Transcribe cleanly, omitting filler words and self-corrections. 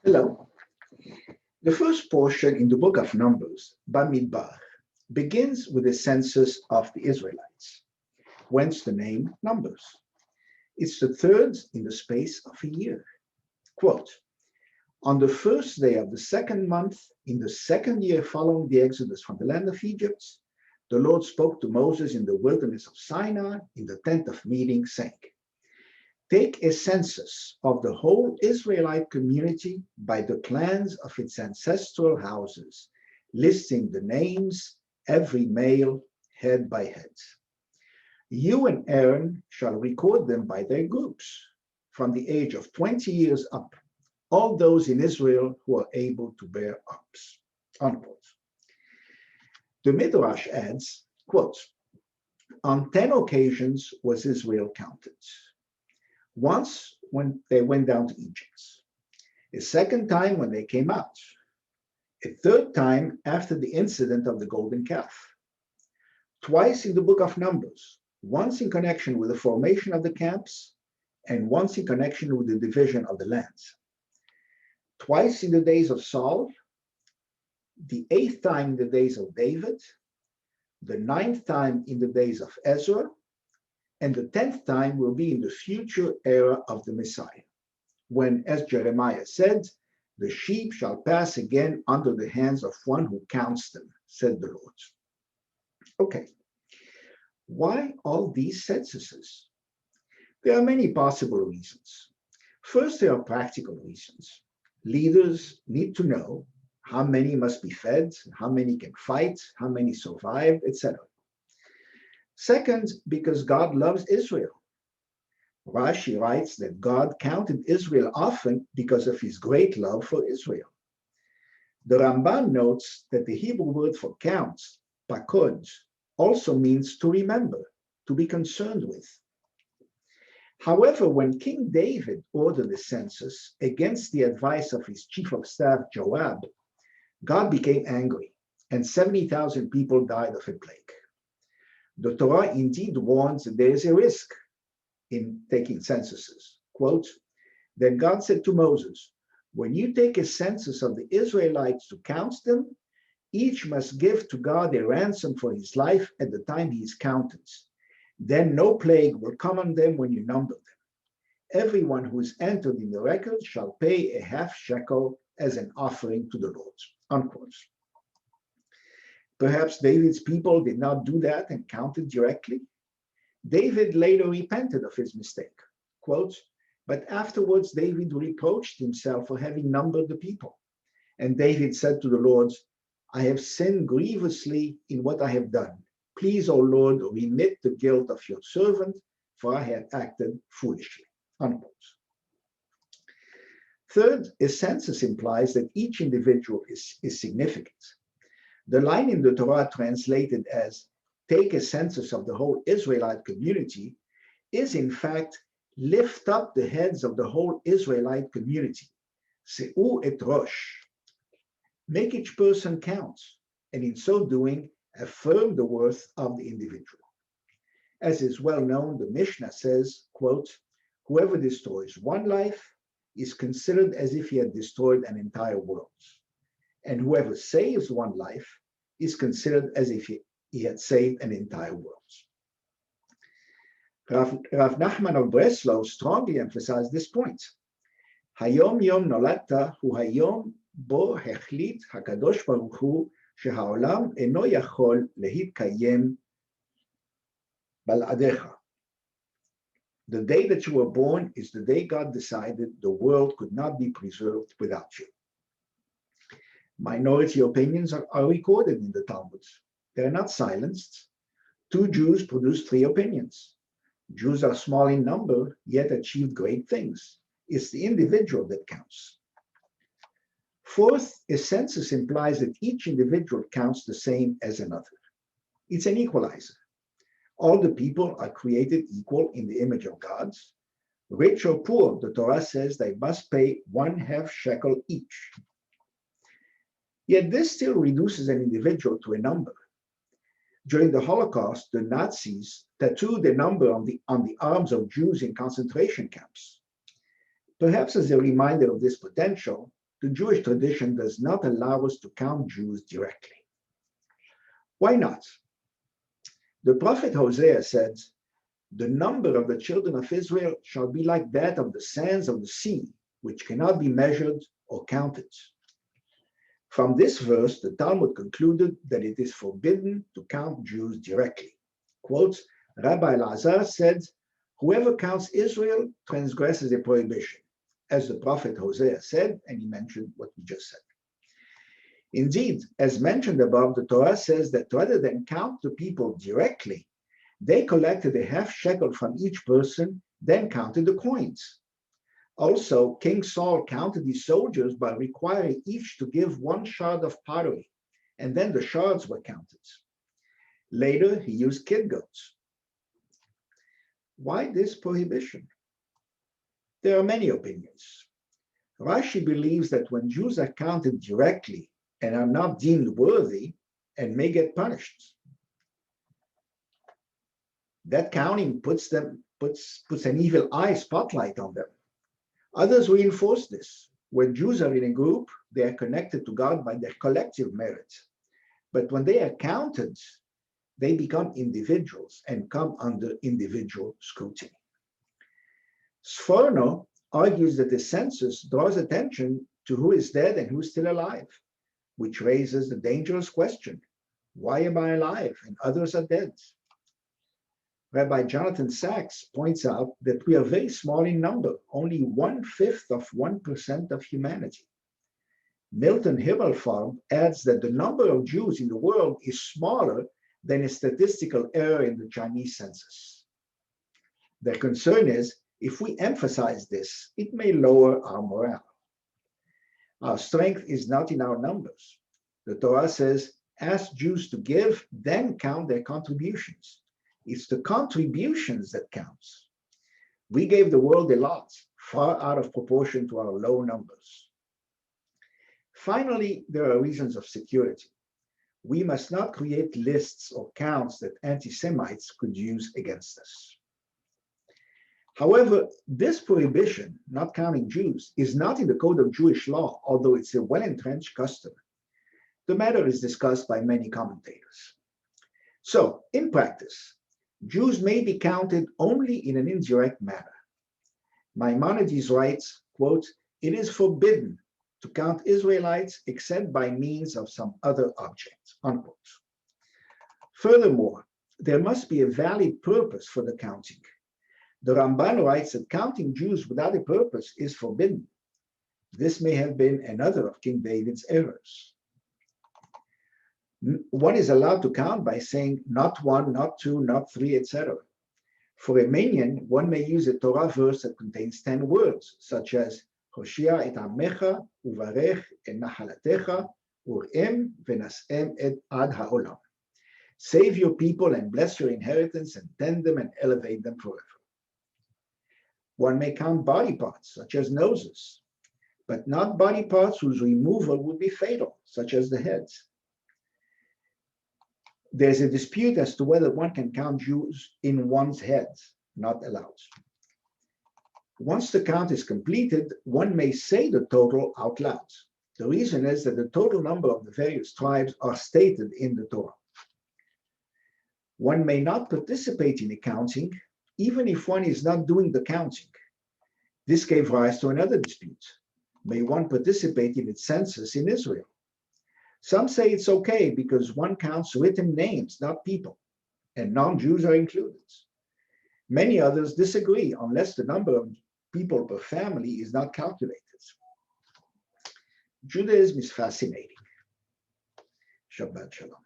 Hello. The first portion in the book of Numbers, Bamidbar, begins with the census of the Israelites, whence the name Numbers. It's the third in the space of a year. Quote, on the first day of the second month, in the second year following the exodus from the land of Egypt, the Lord spoke to Moses in the wilderness of Sinai in the tent of meeting, saying, take a census of the whole Israelite community by the clans of its ancestral houses, listing the names, every male, head by head. You and Aaron shall record them by their groups, from the age of 20 years up, all those in Israel who are able to bear arms. Unquote. The Midrash adds, quote, on 10 occasions was Israel counted. Once when they went down to Egypt, a second time when they came out, a third time after the incident of the golden calf, twice in the book of Numbers, once in connection with the formation of the camps, and once in connection with the division of the lands. Twice in the days of Saul, the 8th time in the days of David, the 9th time in the days of Ezra, and the 10th time will be in the future era of the Messiah, when, as Jeremiah said, the sheep shall pass again under the hands of one who counts them, said the Lord. Okay, why all these censuses? There are many possible reasons. First, there are practical reasons. Leaders need to know how many must be fed, how many can fight, how many survive, etc. Second, because God loves Israel. Rashi writes that God counted Israel often because of his great love for Israel. The Ramban notes that the Hebrew word for counts, pakod, also means to remember, to be concerned with. However, when King David ordered the census against the advice of his chief of staff, Joab, God became angry, and 70,000 people died of a plague. The Torah indeed warns that there is a risk in taking censuses. Quote, then God said to Moses, when you take a census of the Israelites to count them, each must give to God a ransom for his life at the time he is counted. Then no plague will come on them when you number them. Everyone who is entered in the record shall pay a half shekel as an offering to the Lord. Unquote. Perhaps David's people did not do that and counted directly. David later repented of his mistake. Quote, but afterwards David reproached himself for having numbered the people. And David said to the Lord, I have sinned grievously in what I have done. Please, O Lord, remit the guilt of your servant, for I have acted foolishly. Unquote. Third, a census implies that each individual is significant. The line in the Torah translated as, take a census of the whole Israelite community, is in fact, lift up the heads of the whole Israelite community. Se'u et rosh. Make each person count, and in so doing, affirm the worth of the individual. As is well known, the Mishnah says, quote, whoever destroys one life is considered as if he had destroyed an entire world. And whoever saves one life is considered as if he had saved an entire world. Rav Nachman of Breslau strongly emphasized this point. Hayom yom nolatta hu hayom bo hechlit hakadosh baruch hu shehaolam eno yachol lehitkayem baladecha. The day that you were born is the day God decided the world could not be preserved without you. Minority opinions are recorded in the Talmud. They are not silenced. 2 Jews produced 3 opinions. Jews are small in number, yet achieved great things. It's the individual that counts. Fourth, a census implies that each individual counts the same as another. It's an equalizer. All the people are created equal in the image of God. Rich or poor, the Torah says they must pay 1/2 shekel each. Yet this still reduces an individual to a number. During the Holocaust, the Nazis tattooed a number on the arms of Jews in concentration camps. Perhaps as a reminder of this potential, the Jewish tradition does not allow us to count Jews directly. Why not? The prophet Hosea said, "The number of the children of Israel shall be like that of the sands of the sea, which cannot be measured or counted." From this verse, the Talmud concluded that it is forbidden to count Jews directly. Quote, Rabbi Lazar said, "Whoever counts Israel transgresses a prohibition," as the prophet Hosea said, and he mentioned what we just said. Indeed, as mentioned above, the Torah says that rather than count the people directly, they collected a half shekel from each person, then counted the coins. Also, King Saul counted his soldiers by requiring each to give one shard of pottery, and then the shards were counted. Later, he used kid goats. Why this prohibition? There are many opinions. Rashi believes that when Jews are counted directly and are not deemed worthy and may get punished, that counting puts an evil eye spotlight on them. Others reinforce this. When Jews are in a group, they are connected to God by their collective merit. But when they are counted, they become individuals and come under individual scrutiny. Sforno argues that the census draws attention to who is dead and who is still alive, which raises the dangerous question, why am I alive and others are dead? Rabbi Jonathan Sachs points out that we are very small in number, only 1/5 of 1% of humanity. Milton Himmelfarb adds that the number of Jews in the world is smaller than a statistical error in the Chinese census. Their concern is, if we emphasize this, it may lower our morale. Our strength is not in our numbers. The Torah says, ask Jews to give, then count their contributions. It's the contributions that counts. We gave the world a lot, far out of proportion to our low numbers. Finally, there are reasons of security. We must not create lists or counts that anti-Semites could use against us. However, this prohibition, not counting Jews, is not in the Code of Jewish Law, although it's a well-entrenched custom. The matter is discussed by many commentators. So, in practice, Jews may be counted only in an indirect manner. Maimonides writes, quote, "It is forbidden to count Israelites except by means of some other object," unquote. Furthermore, there must be a valid purpose for the counting. The Ramban writes that counting Jews without a purpose is forbidden. This may have been another of King David's errors. One is allowed to count by saying not one, not two, not three, etc. For a minyan, one may use a Torah verse that contains 10 words, such as Hoshia et amecha, uvarech et nachalatecha, ur'em v'nas'em et ad ha'olam. Save your people and bless your inheritance and tend them and elevate them forever. One may count body parts, such as noses, but not body parts whose removal would be fatal, such as the heads. There's a dispute as to whether one can count Jews in one's head, not allowed. Once the count is completed, one may say the total out loud. The reason is that the total number of the various tribes are stated in the Torah. One may not participate in the counting, even if one is not doing the counting. This gave rise to another dispute. May one participate in its census in Israel? Some say it's okay because one counts written names, not people, and non-Jews are included. Many others disagree unless the number of people per family is not calculated. Judaism is fascinating. Shabbat Shalom.